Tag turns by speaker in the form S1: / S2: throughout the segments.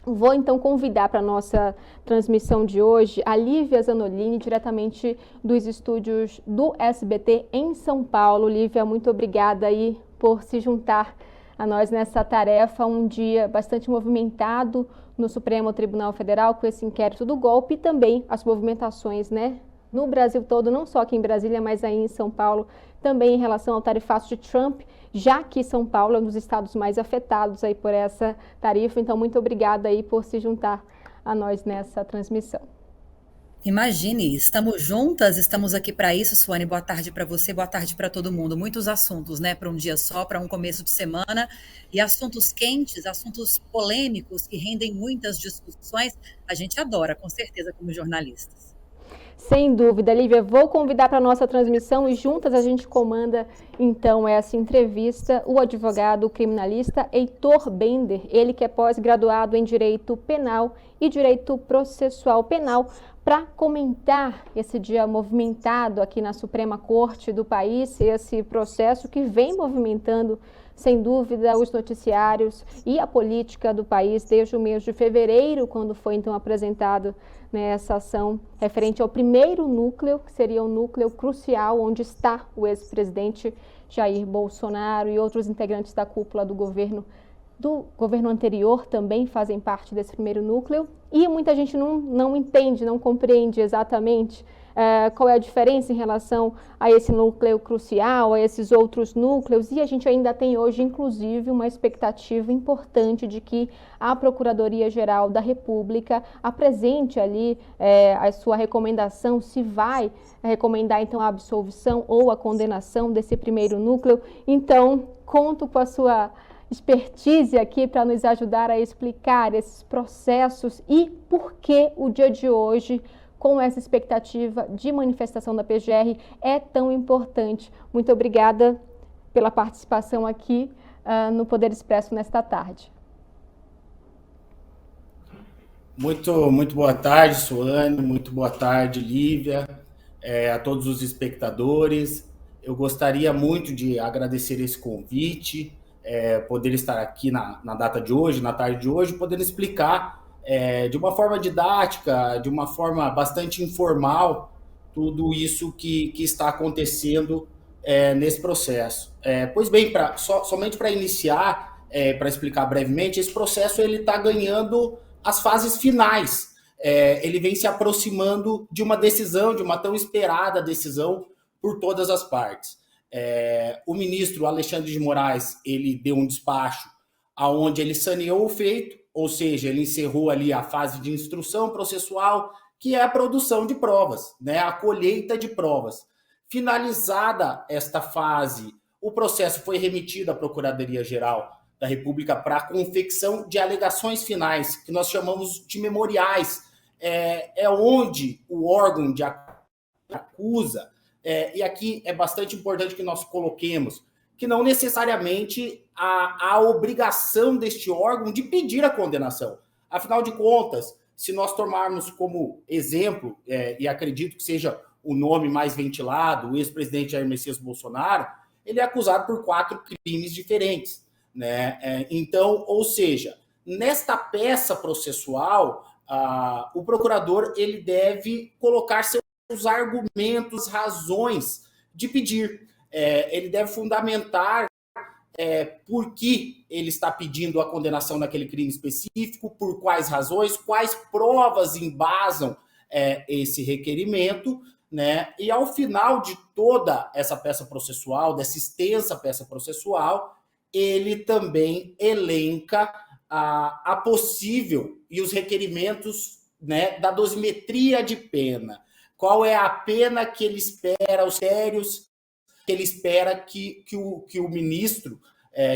S1: Vou então convidar para a nossa transmissão de hoje a Lívia Zanolini, diretamente dos estúdios do SBT em São Paulo. Lívia, muito obrigada aí por se juntar a nós nessa tarefa, um dia bastante movimentado no Supremo Tribunal Federal com esse inquérito do golpe e também as movimentações, né, no Brasil todo, não só aqui em Brasília, mas aí em São Paulo, também em relação ao tarifaço de Trump, já que São Paulo é um dos estados mais afetados aí por essa tarifa. Então, muito obrigada aí por se juntar a nós nessa transmissão.
S2: Imagine, estamos juntas, estamos aqui para isso, Suane. Boa tarde para você, boa tarde para todo mundo. Muitos assuntos, né, para um dia só, para um começo de semana, e assuntos quentes, assuntos polêmicos que rendem muitas discussões. A gente adora, com certeza, como jornalistas.
S1: Sem dúvida, Lívia, vou convidar para a nossa transmissão e juntas a gente comanda então essa entrevista o advogado criminalista Heitor Bender, ele que é pós-graduado em Direito Penal e Direito Processual Penal, para comentar esse dia movimentado aqui na Suprema Corte do país, esse processo que vem movimentando, sem dúvida, os noticiários e a política do país desde o mês de fevereiro, quando foi então apresentado, né, essa ação referente ao primeiro núcleo, que seria o núcleo crucial, onde está o ex-presidente Jair Bolsonaro e outros integrantes da cúpula do governo anterior também fazem parte desse primeiro núcleo, e muita gente não entende, não compreende exatamente qual é a diferença em relação a esse núcleo crucial, a esses outros núcleos, e a gente ainda tem hoje, inclusive, uma expectativa importante de que a Procuradoria-Geral da República apresente ali a sua recomendação, se vai recomendar então a absolvição ou a condenação desse primeiro núcleo. Então, conto com a sua expertise aqui para nos ajudar a explicar esses processos e por que o dia de hoje, com essa expectativa de manifestação da PGR, é tão importante. Muito obrigada pela participação aqui no Poder Expresso nesta tarde.
S3: Muito boa tarde, Suane, muito boa tarde, Lívia, a todos os espectadores. Eu gostaria muito de agradecer esse convite, poder estar aqui na data de hoje, na tarde de hoje, podendo explicar de uma forma didática, de uma forma bastante informal, tudo isso que está acontecendo nesse processo. Pois bem, somente para iniciar, para explicar brevemente, esse processo ele está ganhando as fases finais. Ele vem se aproximando de uma decisão, de uma tão esperada decisão por todas as partes. O ministro Alexandre de Moraes, ele deu um despacho onde ele saneou o feito, ou seja, ele encerrou ali a fase de instrução processual, que é a produção de provas, né, a colheita de provas. Finalizada esta fase, o processo foi remetido à Procuradoria-Geral da República para a confecção de alegações finais, que nós chamamos de memoriais, onde o órgão de acusa, e aqui é bastante importante que nós coloquemos, que não necessariamente há a obrigação deste órgão de pedir a condenação. Afinal de contas, se nós tomarmos como exemplo, e acredito que seja o nome mais ventilado, o ex-presidente Jair Messias Bolsonaro, ele é acusado por 4 crimes diferentes. Né? Então, ou seja, nesta peça processual, o procurador ele deve colocar seus argumentos, razões de pedir. Ele deve fundamentar por que ele está pedindo a condenação naquele crime específico, por quais razões, quais provas embasam esse requerimento, né? E ao final de toda essa peça processual, dessa extensa peça processual, ele também elenca a possível e os requerimentos, né, da dosimetria de pena. Qual é a pena que ele espera, os sérios que ele espera que o ministro,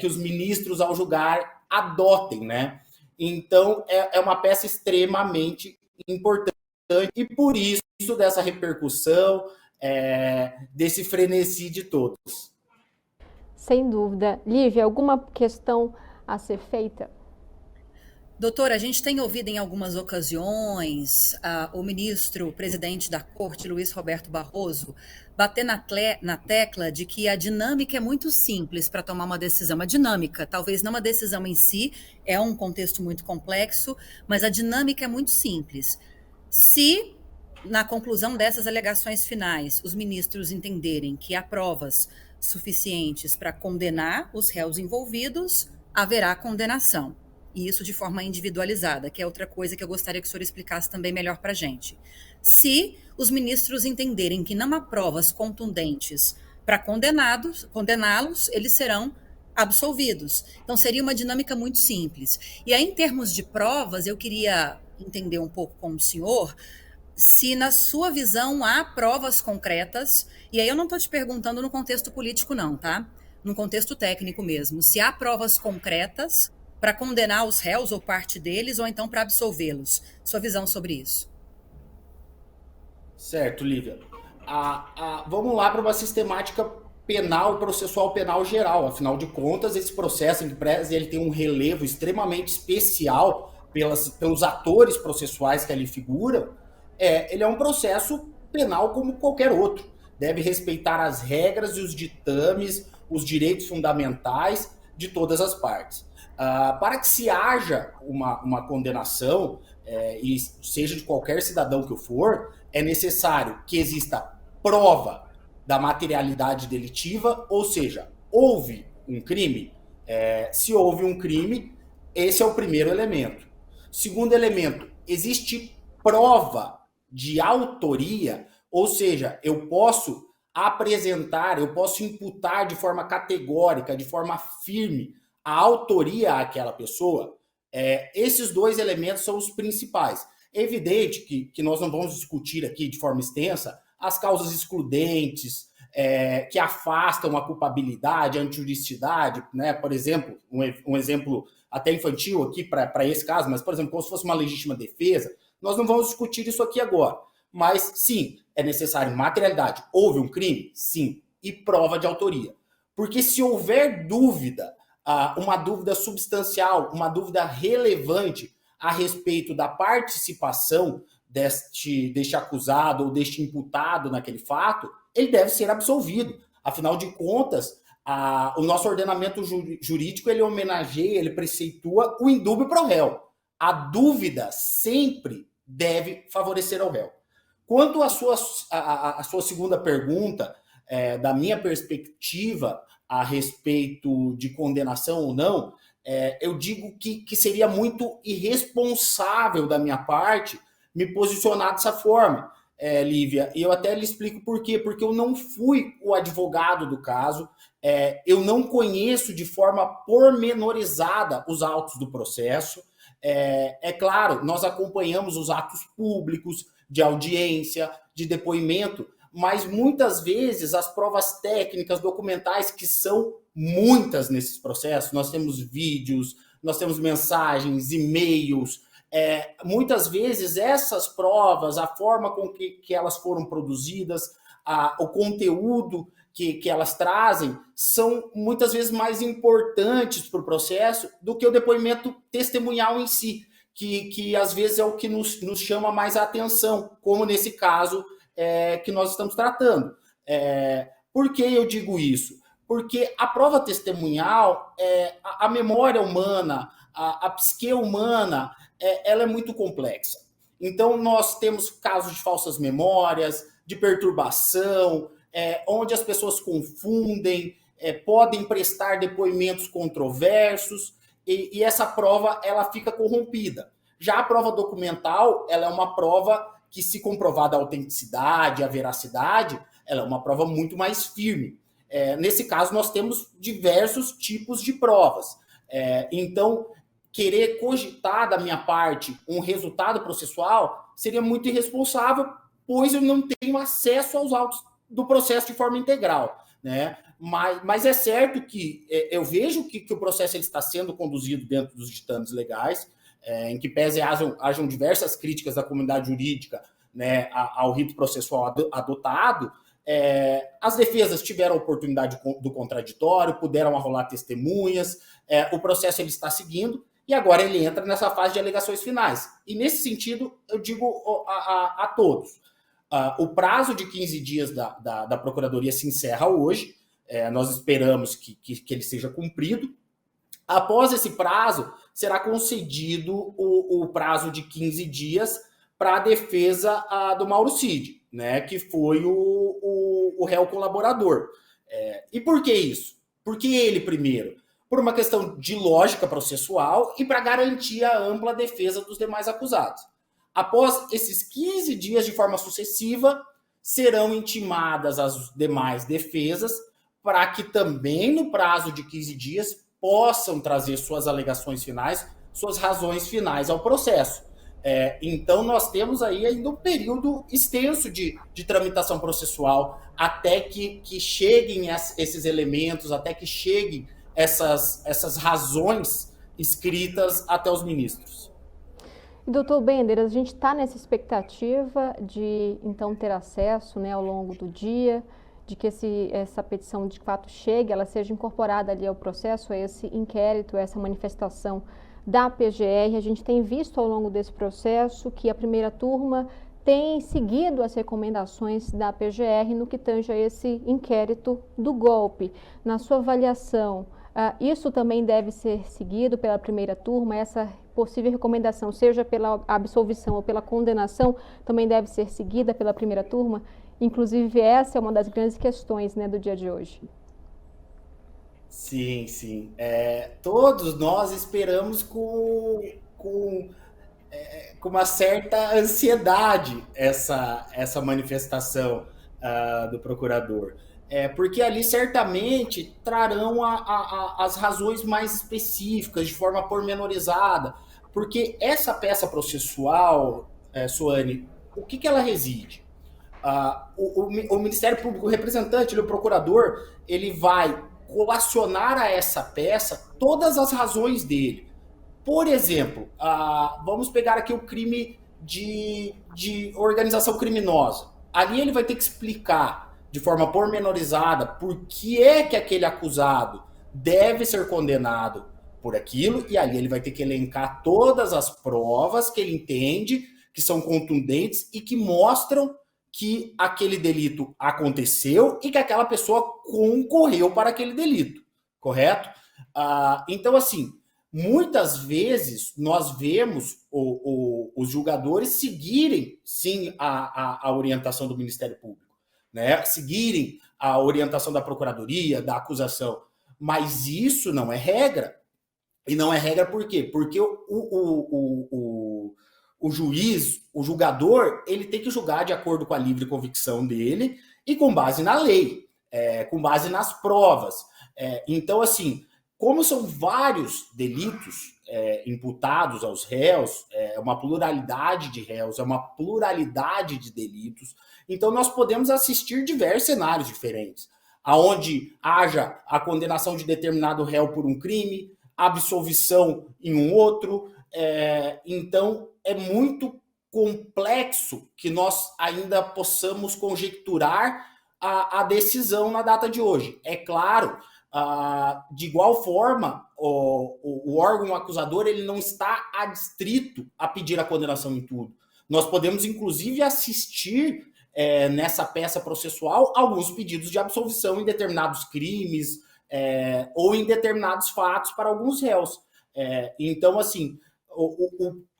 S3: que os ministros ao julgar adotem, né? Então, é uma peça extremamente importante e por isso dessa repercussão, desse frenesi de todos.
S1: Sem dúvida. Lívia, alguma questão a ser feita?
S2: Doutor, a gente tem ouvido em algumas ocasiões o ministro, o presidente da Corte, Luiz Roberto Barroso, bater na tecla de que a dinâmica é muito simples para tomar uma decisão. A dinâmica, talvez não a decisão em si, é um contexto muito complexo, mas a dinâmica é muito simples. Se, na conclusão dessas alegações finais, os ministros entenderem que há provas suficientes para condenar os réus envolvidos, haverá condenação. E isso de forma individualizada, que é outra coisa que eu gostaria que o senhor explicasse também melhor para a gente. Se os ministros entenderem que não há provas contundentes para condená-los, eles serão absolvidos. Então, seria uma dinâmica muito simples. E aí, em termos de provas, eu queria entender um pouco com o senhor se, na sua visão, há provas concretas, e aí eu não estou te perguntando no contexto político, não, tá? No contexto técnico mesmo. Se há provas concretas para condenar os réus ou parte deles, ou então para absolvê-los. Sua visão sobre isso.
S3: Certo, Lívia. Vamos lá para uma sistemática penal, processual penal geral. Afinal de contas, esse processo em que ele tem um relevo extremamente especial pelos atores processuais que ali figuram. Ele é um processo penal como qualquer outro. Deve respeitar as regras e os ditames, os direitos fundamentais de todas as partes. Para que se haja uma condenação, e seja de qualquer cidadão que for, é necessário que exista prova da materialidade delitiva, ou seja, houve um crime. Se houve um crime, esse é o primeiro elemento. Segundo elemento, existe prova de autoria, ou seja, eu posso apresentar, eu posso imputar de forma categórica, de forma firme, a autoria àquela pessoa. Esses dois elementos são os principais. É evidente que nós não vamos discutir aqui de forma extensa as causas excludentes, que afastam a culpabilidade, a antijuridicidade, né? Por exemplo, um exemplo até infantil aqui para esse caso, mas, por exemplo, como se fosse uma legítima defesa, nós não vamos discutir isso aqui agora. Mas, sim, é necessário materialidade. Houve um crime? Sim. E prova de autoria. Porque se houver dúvida, uma dúvida substancial, uma dúvida relevante a respeito da participação deste acusado ou deste imputado naquele fato, ele deve ser absolvido. Afinal de contas, o nosso ordenamento jurídico, ele homenageia, ele preceitua o indúbio pro réu. A dúvida sempre deve favorecer ao réu. Quanto à sua segunda pergunta, da minha perspectiva a respeito de condenação ou não, eu digo que seria muito irresponsável da minha parte me posicionar dessa forma, Lívia. E eu até lhe explico por quê. Porque eu não fui o advogado do caso, eu não conheço de forma pormenorizada os autos do processo. É claro, nós acompanhamos os atos públicos de audiência, de depoimento, mas muitas vezes as provas técnicas, documentais, que são muitas nesses processos, nós temos vídeos, nós temos mensagens, e-mails, muitas vezes essas provas, a forma com que elas foram produzidas, o conteúdo que elas trazem, são muitas vezes mais importantes para o processo do que o depoimento testemunhal em si, que às vezes é o que nos chama mais a atenção, como nesse caso que nós estamos tratando. Por que eu digo isso? Porque a prova testemunhal, a memória humana, a psique humana, ela é muito complexa. Então, nós temos casos de falsas memórias, de perturbação, onde as pessoas confundem, podem prestar depoimentos controversos, e essa prova ela fica corrompida. Já a prova documental, ela é uma prova que, se comprovada a autenticidade, a veracidade, ela é uma prova muito mais firme. Nesse caso, nós temos diversos tipos de provas. Então, querer cogitar da minha parte um resultado processual seria muito irresponsável, pois eu não tenho acesso aos autos do processo de forma integral, né? Mas é certo que eu vejo que o processo ele está sendo conduzido dentro dos ditames legais, em que pese hajam diversas críticas da comunidade jurídica, né, ao rito processual adotado. As defesas tiveram a oportunidade do contraditório, puderam arrolar testemunhas, o processo ele está seguindo, e agora ele entra nessa fase de alegações finais. E nesse sentido, eu digo a todos, o prazo de 15 dias da Procuradoria se encerra hoje, nós esperamos que ele seja cumprido. Após esse prazo, será concedido o prazo de 15 dias para a defesa do Mauro Cid, né, que foi o réu colaborador. E por que isso? Porque ele, primeiro, por uma questão de lógica processual e para garantir a ampla defesa dos demais acusados. Após esses 15 dias, de forma sucessiva, serão intimadas as demais defesas para que também, no prazo de 15 dias, possam trazer suas alegações finais, suas razões finais ao processo. Então, nós temos aí ainda um período extenso de tramitação processual até que cheguem esses elementos, até que cheguem essas razões escritas até os ministros.
S1: Doutor Bender, a gente está nessa expectativa de, então, ter acesso, né, ao longo do dia, de que essa petição de fato chegue, ela seja incorporada ali ao processo, a esse inquérito, essa manifestação da PGR. A gente tem visto ao longo desse processo que a primeira turma tem seguido as recomendações da PGR no que tange a esse inquérito do golpe. Na sua avaliação, isso também deve ser seguido pela primeira turma, essa possível recomendação, seja pela absolvição ou pela condenação, também deve ser seguida pela primeira turma? Inclusive, essa é uma das grandes questões, né, do dia de hoje.
S3: Sim, sim. Todos nós esperamos com uma certa ansiedade essa manifestação do procurador. Porque ali certamente trarão as razões mais específicas, de forma pormenorizada, porque essa peça processual, Suane, o que ela reside? O Ministério Público, o representante, o procurador, ele vai colacionar a essa peça todas as razões dele. Por exemplo, vamos pegar aqui o crime de organização criminosa. Ali ele vai ter que explicar de forma pormenorizada por que é que aquele acusado deve ser condenado por aquilo, e ali ele vai ter que elencar todas as provas que ele entende que são contundentes e que mostram que aquele delito aconteceu e que aquela pessoa concorreu para aquele delito, correto? Então, assim, muitas vezes nós vemos os julgadores seguirem, sim, a orientação do Ministério Público, né? Seguirem a orientação da Procuradoria, da acusação, mas isso não é regra. E não é regra por quê? Porque o juiz, o julgador, ele tem que julgar de acordo com a livre convicção dele e com base na lei, com base nas provas. Então, assim, como são vários delitos imputados aos réus, uma pluralidade de réus, uma pluralidade de delitos, então nós podemos assistir diversos cenários diferentes, aonde haja a condenação de determinado réu por um crime, absolvição em um outro. Então, é muito complexo que nós ainda possamos conjecturar a decisão na data de hoje. É claro, de igual forma, o órgão acusador ele não está adstrito a pedir a condenação em tudo. Nós podemos, inclusive, assistir nessa peça processual alguns pedidos de absolvição em determinados crimes, ou em determinados fatos para alguns réus. Então, assim,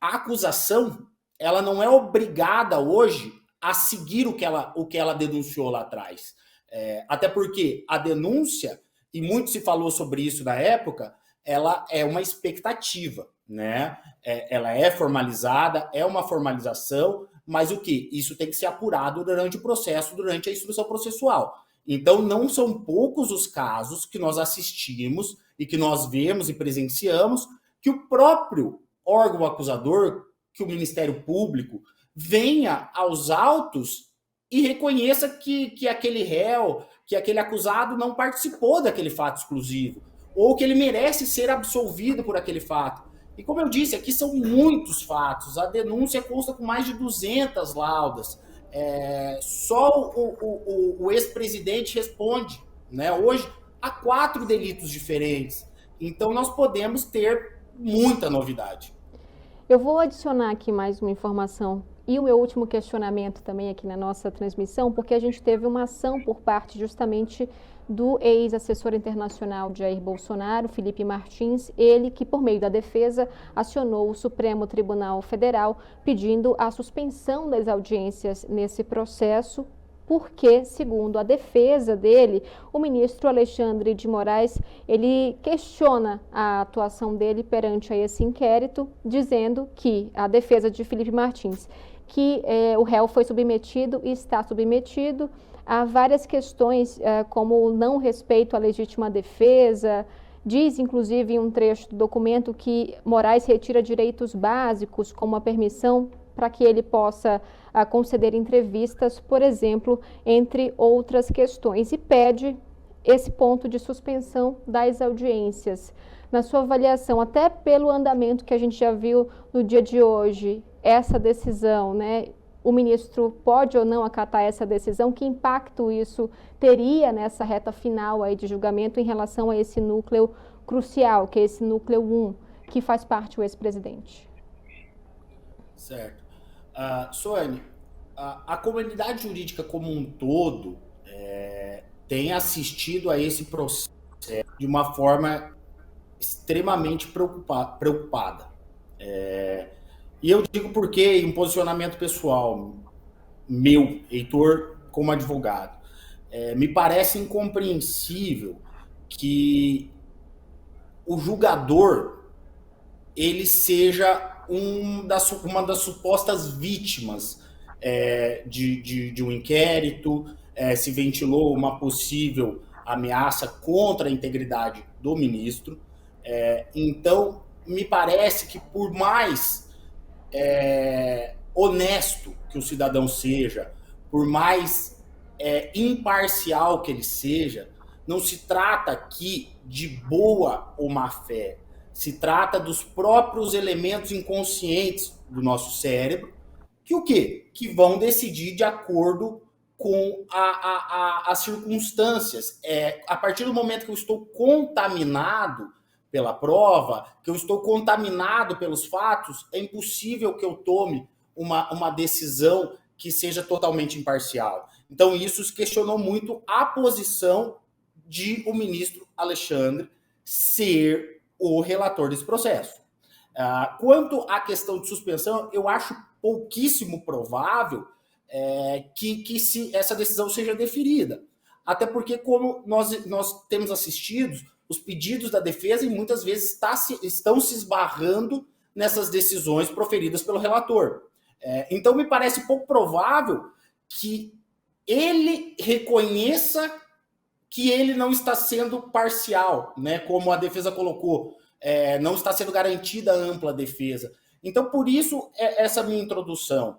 S3: a acusação ela não é obrigada hoje a seguir o que ela denunciou lá atrás. Até porque a denúncia, e muito se falou sobre isso na época, ela é uma expectativa, né? Ela é formalizada, é uma formalização, mas o quê? Isso tem que ser apurado durante o processo, durante a instrução processual. Então, não são poucos os casos que nós assistimos e que nós vemos e presenciamos que o próprio órgão acusador, que o Ministério Público, venha aos autos e reconheça que aquele réu, que aquele acusado não participou daquele fato exclusivo, ou que ele merece ser absolvido por aquele fato. E como eu disse, aqui são muitos fatos, a denúncia consta com mais de 200 laudas. Só o ex-presidente responde, né, hoje a 4 delitos diferentes. Então, nós podemos ter muita novidade.
S1: Eu vou adicionar aqui mais uma informação e o meu último questionamento também aqui na nossa transmissão, porque a gente teve uma ação por parte justamente do ex-assessor internacional de Jair Bolsonaro, Felipe Martins, ele que, por meio da defesa, acionou o Supremo Tribunal Federal pedindo a suspensão das audiências nesse processo, porque, segundo a defesa dele, o ministro Alexandre de Moraes, ele questiona a atuação dele perante a esse inquérito, dizendo que a defesa de Felipe Martins, que o réu foi submetido e está submetido a várias questões, como o não respeito à legítima defesa. Diz, inclusive, em um trecho do documento que Moraes retira direitos básicos, como a permissão para que ele possa conceder entrevistas, por exemplo, entre outras questões, e pede esse ponto de suspensão das audiências. Na sua avaliação, até pelo andamento que a gente já viu no dia de hoje, essa decisão, né? O ministro pode ou não acatar essa decisão? Que impacto isso teria nessa reta final aí de julgamento em relação a esse núcleo crucial, que é esse núcleo 1, que faz parte do ex-presidente?
S3: Certo. Suane, a comunidade jurídica como um todo tem assistido a esse processo de uma forma extremamente preocupada. E eu digo porque, em posicionamento pessoal meu, Heitor, como advogado, me parece incompreensível que o julgador ele seja uma das supostas vítimas de um inquérito. Se ventilou uma possível ameaça contra a integridade do ministro. Então, me parece que por mais honesto que o cidadão seja, por mais imparcial que ele seja, não se trata aqui de boa ou má fé. Se trata dos próprios elementos inconscientes do nosso cérebro, que o quê? Que vão decidir de acordo com as circunstâncias. A partir do momento que eu estou contaminado pela prova, que eu estou contaminado pelos fatos, é impossível que eu tome uma decisão que seja totalmente imparcial. Então, isso questionou muito a posição de o ministro Alexandre ser o relator desse processo. Quanto à questão de suspensão, eu acho pouquíssimo provável que essa decisão seja deferida. Até porque, como nós temos assistido, os pedidos da defesa e muitas vezes estão se esbarrando nessas decisões proferidas pelo relator. Então, me parece pouco provável que ele reconheça que ele não está sendo parcial, né? Como a defesa colocou, não está sendo garantida a ampla defesa. Então, por isso, essa minha introdução.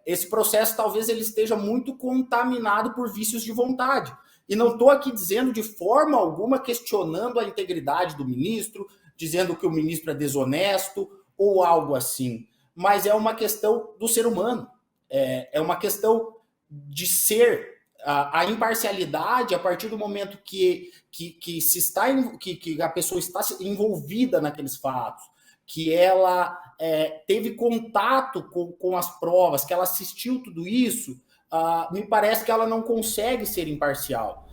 S3: Esse processo, talvez, ele esteja muito contaminado por vícios de vontade. E não estou aqui dizendo de forma alguma, questionando a integridade do ministro, dizendo que o ministro é desonesto ou algo assim. Mas é uma questão do ser humano. É uma questão de ser a imparcialidade a partir do momento que a pessoa está envolvida naqueles fatos, que ela teve contato com as provas, que ela assistiu tudo isso, me parece que ela não consegue ser imparcial.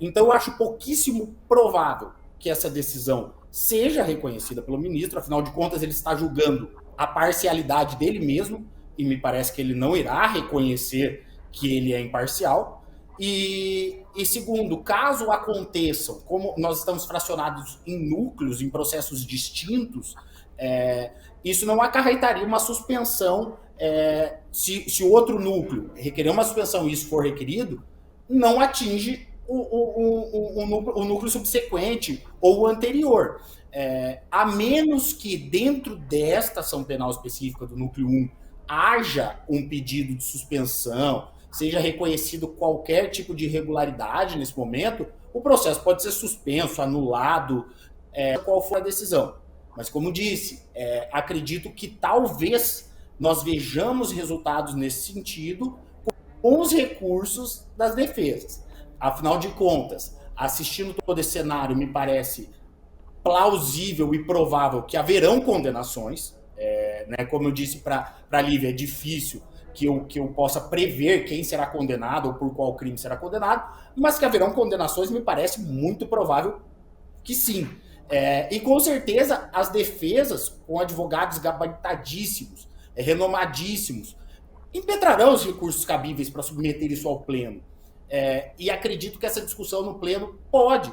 S3: Então, eu acho pouquíssimo provável que essa decisão seja reconhecida pelo ministro. Afinal de contas, ele está julgando a parcialidade dele mesmo, e me parece que ele não irá reconhecer que ele é imparcial. E segundo, caso aconteçam, como nós estamos fracionados em núcleos, em processos distintos, isso não acarretaria uma suspensão. Se o outro núcleo requerer uma suspensão e isso for requerido, não atinge o núcleo subsequente ou o anterior. A menos que dentro desta ação penal específica do núcleo 1 haja um pedido de suspensão, seja reconhecido qualquer tipo de irregularidade nesse momento, o processo pode ser suspenso, anulado, qual for a decisão. Mas, como disse, acredito que talvez nós vejamos resultados nesse sentido com os recursos das defesas. Afinal de contas, assistindo todo esse cenário, me parece plausível e provável que haverão condenações, né? Como eu disse para a Lívia, é difícil que eu possa prever quem será condenado ou por qual crime será condenado, mas que haverão condenações me parece muito provável que sim. E com certeza as defesas, com advogados gabaritadíssimos, renomadíssimos, impetrarão os recursos cabíveis para submeter isso ao pleno. E acredito que essa discussão no pleno pode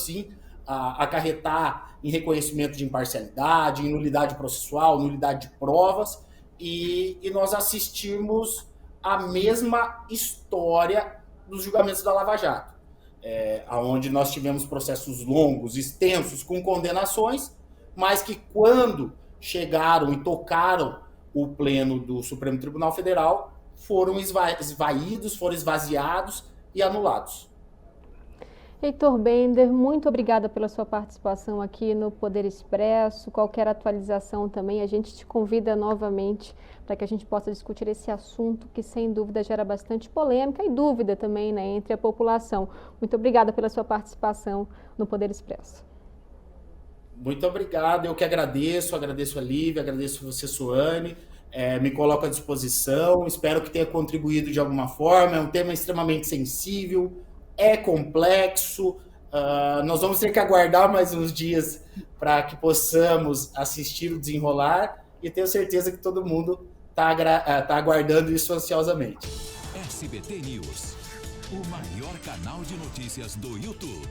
S3: sim acarretar em reconhecimento de imparcialidade, em nulidade processual, nulidade de provas, e nós assistimos a mesma história dos julgamentos da Lava Jato, onde nós tivemos processos longos, extensos, com condenações, mas que quando chegaram e tocaram o pleno do Supremo Tribunal Federal, foram esvaídos, foram esvaziados e anulados.
S1: Heitor Bender, muito obrigada pela sua participação aqui no Poder Expresso. Qualquer atualização também, a gente te convida novamente para que a gente possa discutir esse assunto que, sem dúvida, gera bastante polêmica e dúvida também, né, entre a população. Muito obrigada pela sua participação no Poder Expresso.
S3: Muito obrigado, eu que agradeço a Lívia, agradeço você, Suane, me coloco à disposição, espero que tenha contribuído de alguma forma, é um tema extremamente sensível, é complexo, nós vamos ter que aguardar mais uns dias para que possamos assistir o desenrolar e tenho certeza que todo mundo está aguardando isso ansiosamente.
S4: SBT News, o maior canal de notícias do YouTube.